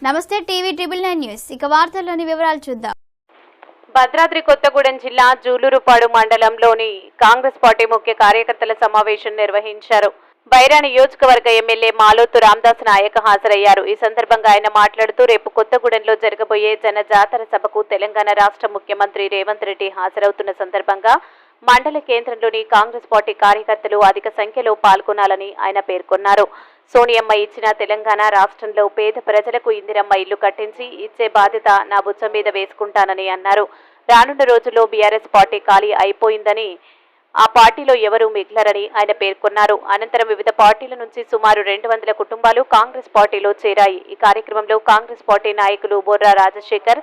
నమస్తే TV triple 9 news. ఇక వార్తల్లోని వివరాలు చూద్దాం. భద్రాద్రి కొత్తగూడెం జిల్లా జూలూరుపాడు మండలంలోని కాంగ్రెస్ పార్టీ ముఖ్య కార్యకర్తల సమావేశం నిర్వహించారు. బైరా నియోజకవర్గ ఎమ్మెల్యే మాలోతు రామదాస్ నాయక్ హాజరయ్యారు. ఈ సందర్భంగా ఆయన మాట్లాడుతూ రేపు కొత్తగూడెంలో జరగబోయే జనజాతర సభకు తెలంగాణ రాష్ట్ర ముఖ్యమంత్రి రేవంత్ రెడ్డి హాజరవుతున్న సందర్భంగా మండల కేంద్రంలోని కాంగ్రెస్ పార్టీ కార్యకర్తలు అధిక సంఖ్యలో పాల్గొనాలని ఆయన పేర్కొన్నారు. సోనియమ్మ ఇచ్చిన తెలంగాణ రాష్ట్రంలో పేద ప్రజలకు ఇందిరమ్మ ఇల్లు కట్టించి ఇచ్చే బాధ్యత నా భుజం మీద వేసుకుంటానని అన్నారు. రానున్న రోజుల్లో బీఆర్ఎస్ పార్టీ ఖాళీ అయిపోయిందని, ఆ పార్టీలో ఎవరూ మిగిలరని ఆయన పేర్కొన్నారు. అనంతరం వివిధ పార్టీల నుంచి సుమారు 200 కుటుంబాలు కాంగ్రెస్ పార్టీలో చేరాయి. ఈ కార్యక్రమంలో కాంగ్రెస్ పార్టీ నాయకులు బొర్రా రాజశేఖర్,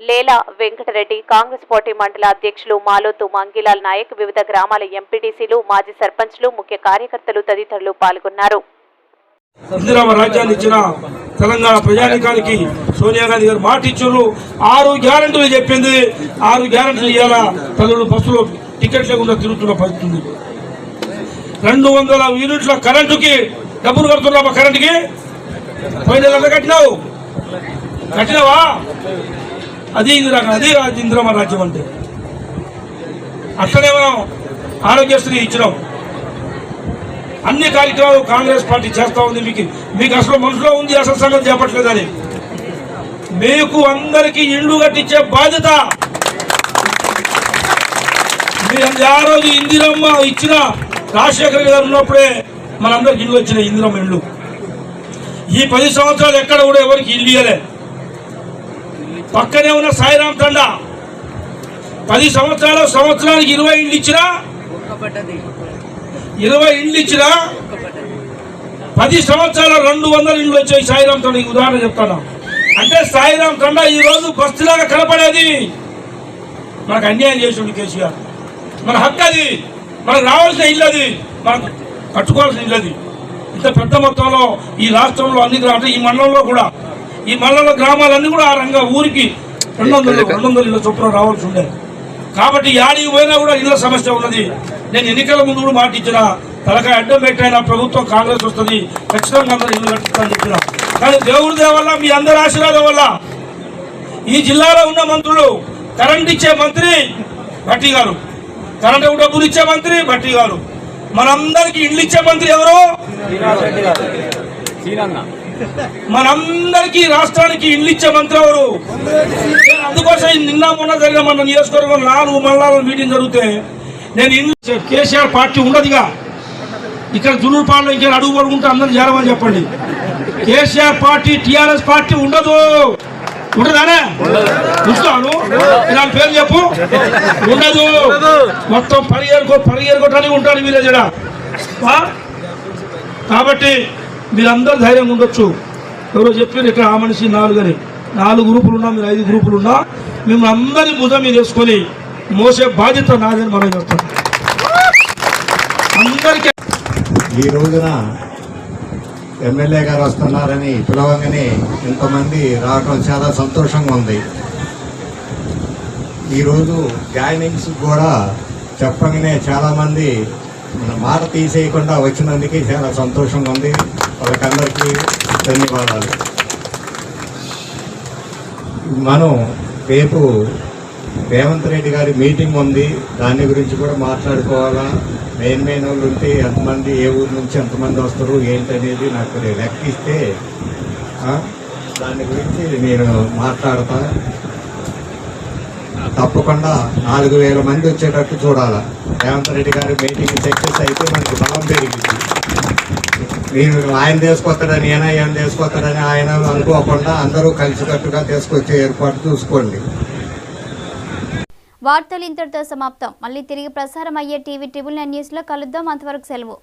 లేలా వెంకటరెడ్డి, కాంగ్రెస్ పార్టీ మండల అధ్యక్షులు మాలోతు మంగిలాల్ నాయక్, వివిధ గ్రామాల ఎంపీటీసీలు, మాజీ సర్పంచ్లు, ముఖ్య కార్యకర్తలు తదితరులు పాల్గొన్నారు. ఇందిరమ్మ రాజ్యాన్ని ఇచ్చిన తెలంగాణ ప్రజానికానికి సోనియా గాంధీ గారు మాట ఇచ్చారు. 6 గ్యారెంటీలు చెప్పింది. 6 గ్యారెంటీలు ఇవాళ తల్లులు బస్సులో టికెట్ లేకుండా తిరుగుతున్న పరిస్థితి ఉంది. 200 యూనిట్ల కరెంటుకి డబ్బులు కడుతున్నావా? కరెంటుకి పోయిన నెల కట్టినావా? అది ఇందిరమ్మ రాజ్యం అంటే. అట్లనే మనం ఆరోగ్యశ్రీ ఇచ్చినాం. అన్ని కార్యక్రమాలు కాంగ్రెస్ పార్టీ చేస్తా ఉంది. మీకు అసలు మనసులో ఉంది, అసలు సంగతి చెప్పట్లేదని. మీకు అందరికీ ఇళ్లు కట్టించే బాధ్యత. మీరు ఆ రోజు ఇందిరమ్మ ఇచ్చిన రాజశేఖర్ గారు ఉన్నప్పుడే మనందరికి ఇల్లు వచ్చినాయి. ఇందిరమ్మ ఇల్లు ఈ 10 సంవత్సరాలు ఎక్కడ కూడా ఎవరికి ఇల్లు ఇవ్వలే. పక్కనే ఉన్న సాయిరాం తండా 10 సంవత్సరానికి 20 ఇళ్ళు ఇచ్చినా, 20 ఇళ్ళు ఇచ్చినా 10 సంవత్సరాల 200 ఇళ్ళు వచ్చాయి సాయిరాం తండా. ఉదాహరణ చెప్తాను. అంటే సాయిరాం తండా ఈ రోజు బస్తీలాగా కనపడేది. మనకు అన్యాయం చేసిండు కేసీఆర్. మన హక్కు అది, మనకు రావాల్సిన ఇల్లు అది, మనకు కట్టుకోవాల్సిన ఇల్లు అది. ఇంత పెద్ద మొత్తంలో ఈ రాష్ట్రంలో అన్ని అంటే ఈ మండలంలో కూడా, ఈ మండలంలో గ్రామాలన్నీ కూడా ఆ రంగా ఊరికి 200 ఇళ్ళ చొప్పున రావాల్సి ఉండేది. కాబట్టి యాడికి పోయినా కూడా ఇళ్ళ సమస్య ఉన్నది. నేను ఎన్నికల ముందు కూడా మాట ఇచ్చిన, తలకాయ అడ్డం పెట్టైనా ప్రభుత్వం కాంగ్రెస్ వస్తుంది, ఖచ్చితంగా అందరూ ఇల్లు కట్టిస్తానని చెప్పిన. కానీ దేవుడి దయ వల్ల, మీ అందరి ఆశీర్వాదం వల్ల ఈ జిల్లాలో ఉన్న మంత్రులు, కరెంట్ ఇచ్చే మంత్రి భట్టి గారు, కరెంటు డబ్బులు ఇచ్చే మంత్రి భట్టి గారు, మనందరికీ ఇల్లు ఇచ్చే మంత్రి ఎవరు? మనందరికీ రాష్ట్రానికి ఇల్లు ఇచ్చే మంత్రి ఎవరు? అందుకోసం నిన్న మొన్న జరిగిన మన నియోజకవర్గం 4 మండలాల మీటింగ్ జరిగితే నేను ఇల్లు కేసీఆర్ పార్టీ ఉండదుగా. ఇక్కడ జూలూరుపాడులో ఇంకా అడుగు పడుకుంటే అందరూ చేరమని చెప్పండి. కేసీఆర్ పార్టీ, టీఆర్ఎస్ పార్టీ ఉండదు. ఉండదానే చూస్తాను. దాని పేరు చెప్పు. ఉండదు. మొత్తం పరిగెరుకోవటానికి ఉంటాను విలేజ్. కాబట్టి మీరందరూ ధైర్యంగా ఉండొచ్చు. ఎవరో చెప్పారు ఇక్కడ ఆ మనిషి 4 అని. 4 గ్రూపులు ఉన్నా, మీరు 5 గ్రూపులు ఉన్నా, మిమ్మల్ని అందరినీ భుజం మీద వేసుకొని మోసే బాధ్యత నాదని మనం చేస్తాం. అందరికీ ఈ రోజున ఎమ్మెల్యే గారు వస్తున్నారని పిలవగానే ఇంతమంది రావడం చాలా సంతోషంగా ఉంది. ఈరోజు జాయినింగ్స్ కూడా చెప్పగానే చాలామంది మన మాట తీసేయకుండా వచ్చినందుకు చాలా సంతోషంగా ఉంది. వాళ్ళకందరికీ ధన్యవాదాలు. మనం రేపు రేవంత్ రెడ్డి గారి మీటింగ్ ఉంది. దాని గురించి కూడా మాట్లాడుకోవాలా. మెయిన్ వాళ్ళు ఉంటే ఎంతమంది, ఏ ఊరు నుంచి ఎంతమంది వస్తారు ఏంటనేది నాకు లెక్కిస్తే దాని గురించి నేను మాట్లాడతా. తప్పకుండా 4000 మంది వచ్చేటట్టు చూడాలా. రేవంత్ రెడ్డి గారి మీటింగ్ సక్సెస్ అయితే మనకి బలం పెరిగింది. మీరు ఆయన తీసుకొస్తాడని, ఆయన తీసుకొస్తాడని ఆయన అనుకోకుండా అందరూ కలిసికట్టుగా తీసుకొచ్చే ఏర్పాటు చూసుకోండి. వార్తలు ఇంతటితో సమాప్తం. మళ్ళీ తిరిగి ప్రసారం అయ్యే టీవీ ట్రిబుల్ 9 న్యూస్లో కలుద్దాం. అంతవరకు సెలవు.